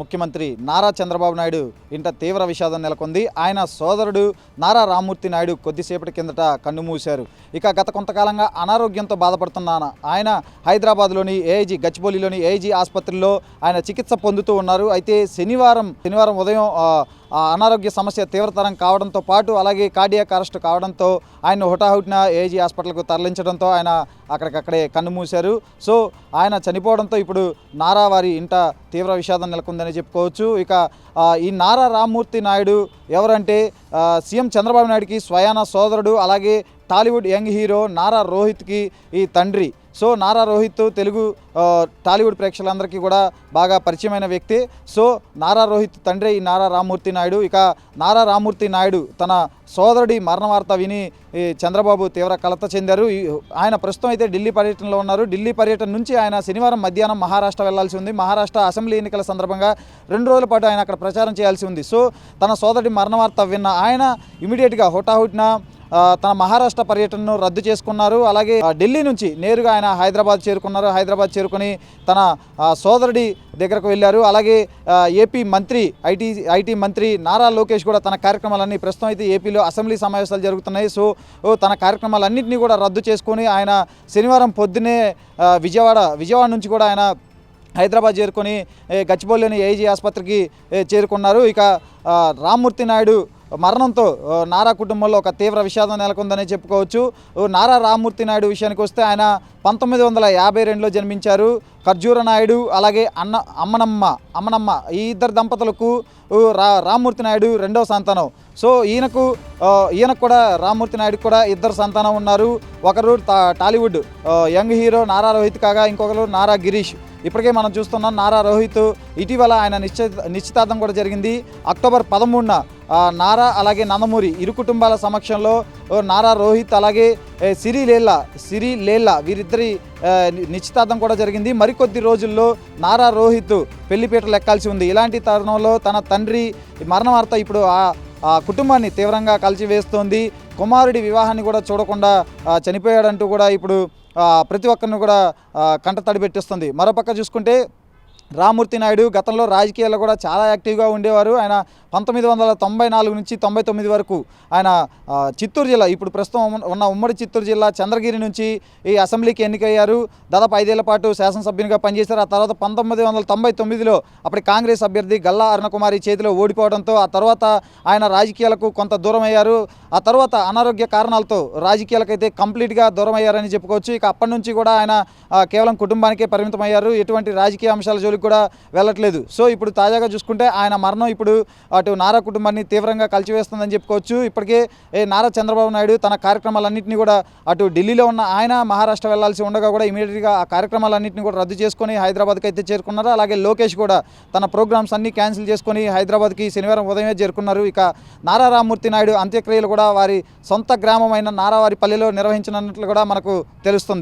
ముఖ్యమంత్రి నారా చంద్రబాబు నాయుడు ఇంట తీవ్ర విషాదం నెలకొంది. ఆయన సోదరుడు నారా రామ్మూర్తి నాయుడు కొద్దిసేపటి కిందట కన్నుమూశారు. ఇక గత కొంతకాలంగా అనారోగ్యంతో బాధపడుతున్న ఆయన హైదరాబాద్లోని ఏఐజీ గచ్చిబౌలిలోని ఏఐజీ ఆసుపత్రిలో ఆయన చికిత్స పొందుతూ ఉన్నారు. అయితే శనివారం ఉదయం అనారోగ్య సమస్య తీవ్రతరం కావడంతో పాటు అలాగే కార్డియాక్ అరెస్ట్ కావడంతో ఆయన హుటాహుటిన ఏఐజీ హాస్పిటల్కు తరలించడంతో ఆయన అక్కడికక్కడే కన్నుమూశారు. సో ఆయన చనిపోవడంతో ఇప్పుడు నారా వారి ఇంట తీవ్ర విషాదం నెలకొందని చెప్పుకోవచ్చు. ఇక ఈ నారా రామ్మూర్తి నాయుడు ఎవరంటే సీఎం చంద్రబాబు నాయుడుకి స్వయాన సోదరుడు, అలాగే టాలీవుడ్ యంగ్ హీరో నారా రోహిత్కి ఈ తండ్రి. సో నారా రోహిత్ తెలుగు టాలీవుడ్ ప్రేక్షకులందరికీ కూడా బాగా పరిచయమైన వ్యక్తి. సో నారా రోహిత్ తండ్రి ఈ నారా రామ్మూర్తి నాయుడు. ఇక నారా రామ్మూర్తి నాయుడు తన సోదరుడి మరణ వార్త విని చంద్రబాబు తీవ్ర కలత చెందారు. ఆయన ప్రస్తుతం అయితే ఢిల్లీ పర్యటనలో ఉన్నారు. ఢిల్లీ పర్యటన నుంచి ఆయన శనివారం మధ్యాహ్నం మహారాష్ట్ర వెళ్లాల్సి ఉంది. మహారాష్ట్ర అసెంబ్లీ ఎన్నికల సందర్భంగా 2 రోజుల పాటు ఆయన అక్కడ ప్రచారం చేయాల్సి ఉంది. సో తన సోదరుడి మరణ వార్త విన్న ఆయన ఇమీడియట్గా హుటాహుటిన తన మహారాష్ట్ర పర్యటనను రద్దు చేసుకున్నారు. అలాగే ఢిల్లీ నుంచి నేరుగా ఆయన హైదరాబాద్ చేరుకున్నారు. హైదరాబాద్ చేరుకొని తన సోదరుడి దగ్గరకు వెళ్ళారు. అలాగే ఏపీ మంత్రి ఐటీ మంత్రి నారా లోకేష్ కూడా తన కార్యక్రమాలన్నీ ప్రస్తుతం అయితే ఏపీలో అసెంబ్లీ సమావేశాలు జరుగుతున్నాయి. సో తన కార్యక్రమాలన్నింటినీ కూడా రద్దు చేసుకొని ఆయన శనివారం పొద్దునే విజయవాడ నుంచి కూడా ఆయన హైదరాబాద్ చేరుకొని గచ్చిబౌలిలోని ఏఐజీ ఆసుపత్రికి చేరుకున్నారు. ఇక రామ్మూర్తి నాయుడు మరణంతో నారా కుటుంబంలో ఒక తీవ్ర విషాదం నెలకొందని చెప్పుకోవచ్చు. నారా రామ్మూర్తి నాయుడు విషయానికి వస్తే ఆయన 1952లో జన్మించారు. ఖర్జూర నాయుడు అలాగే అమ్మనమ్మ ఈ ఇద్దరు దంపతులకు రామ్మూర్తి నాయుడు 2వ సంతానం. సో ఈయనకు కూడా రామ్మూర్తి నాయుడు కూడా 2 సంతానం ఉన్నారు. ఒకరు టాలీవుడ్ యంగ్ హీరో నారా రోహిత్ కాగా ఇంకొకరు నారా గిరీష్. ఇప్పటికే మనం చూస్తున్నాం నారా రోహిత్ ఇటీవల ఆయన నిశ్చితార్థం కూడా జరిగింది. అక్టోబర్ 13న నారా అలాగే నందమూరి ఇరు కుటుంబాల సమక్షంలో నారా రోహిత్ అలాగే సిరిలేల్లా వీరిద్దరి నిశ్చితార్థం కూడా జరిగింది. మరికొద్ది రోజుల్లో నారా రోహిత్ పెళ్లిపీటలు ఎక్కాల్సి ఉంది. ఇలాంటి తరుణంలో తన తండ్రి మరణ వార్త ఇప్పుడు ఆ కుటుంబాన్ని తీవ్రంగా కలిచివేస్తోంది. కుమారుడి వివాహాన్ని కూడా చూడకుండా చనిపోయాడంటూ కూడా ఇప్పుడు ప్రతి ఒక్కరిని కూడా కంటతడి పెట్టిస్తుంది. మరోపక్క చూసుకుంటే రామ్మూర్తి నాయుడు గతంలో రాజకీయాల్లో కూడా చాలా యాక్టివ్గా ఉండేవారు. ఆయన 1994 నుంచి 99 వరకు ఆయన చిత్తూరు జిల్లా, ఇప్పుడు ప్రస్తుతం ఉన్న ఉమ్మడి చిత్తూరు జిల్లా చంద్రగిరి నుంచి ఈ అసెంబ్లీకి ఎన్నికయ్యారు. దాదాపు 5 ఏళ్ల పాటు శాసనసభ్యునిగా పనిచేశారు. ఆ తర్వాత 1999లో అప్పటి కాంగ్రెస్ అభ్యర్థి గల్లా అరుణకుమారి చేతిలో ఓడిపోవడంతో ఆ తర్వాత ఆయన రాజకీయాలకు కొంత దూరం అయ్యారు. ఆ తర్వాత అనారోగ్య కారణాలతో రాజకీయాలకైతే కంప్లీట్గా దూరం అయ్యారని చెప్పుకోవచ్చు. ఇక అప్పటి నుంచి కూడా ఆయన కేవలం కుటుంబానికే పరిమితమయ్యారు. ఎటువంటి రాజకీయ అంశాల జోలికి కూడా వెళ్ళట్లేదు. సో ఇప్పుడు తాజాగా చూసుకుంటే ఆయన మరణం ఇప్పుడు అటు నారా కుటుంబాన్ని తీవ్రంగా కలిచివేస్తుందని చెప్పుకోవచ్చు. ఇప్పటికే నారా చంద్రబాబు నాయుడు తన కార్యక్రమాలన్నింటినీ కూడా అటు ఢిల్లీలో ఉన్న ఆయన మహారాష్ట్ర వెళ్లాల్సి ఉండగా కూడా ఇమీడియట్గా ఆ కార్యక్రమాలన్నింటినీ కూడా రద్దు చేసుకొని హైదరాబాద్కి అయితే చేరుకున్నారు. అలాగే లోకేష్ కూడా తన ప్రోగ్రామ్స్ అన్నీ క్యాన్సిల్ చేసుకొని హైదరాబాద్కి శనివారం ఉదయమే చేరుకున్నారు. ఇక నారా రామ్మూర్తి నాయుడు అంత్యక్రియలు కూడా వారి సొంత గ్రామమైన నారావారిపల్లిలో నిర్వహించనున్నట్లు కూడా మనకు తెలుస్తుంది.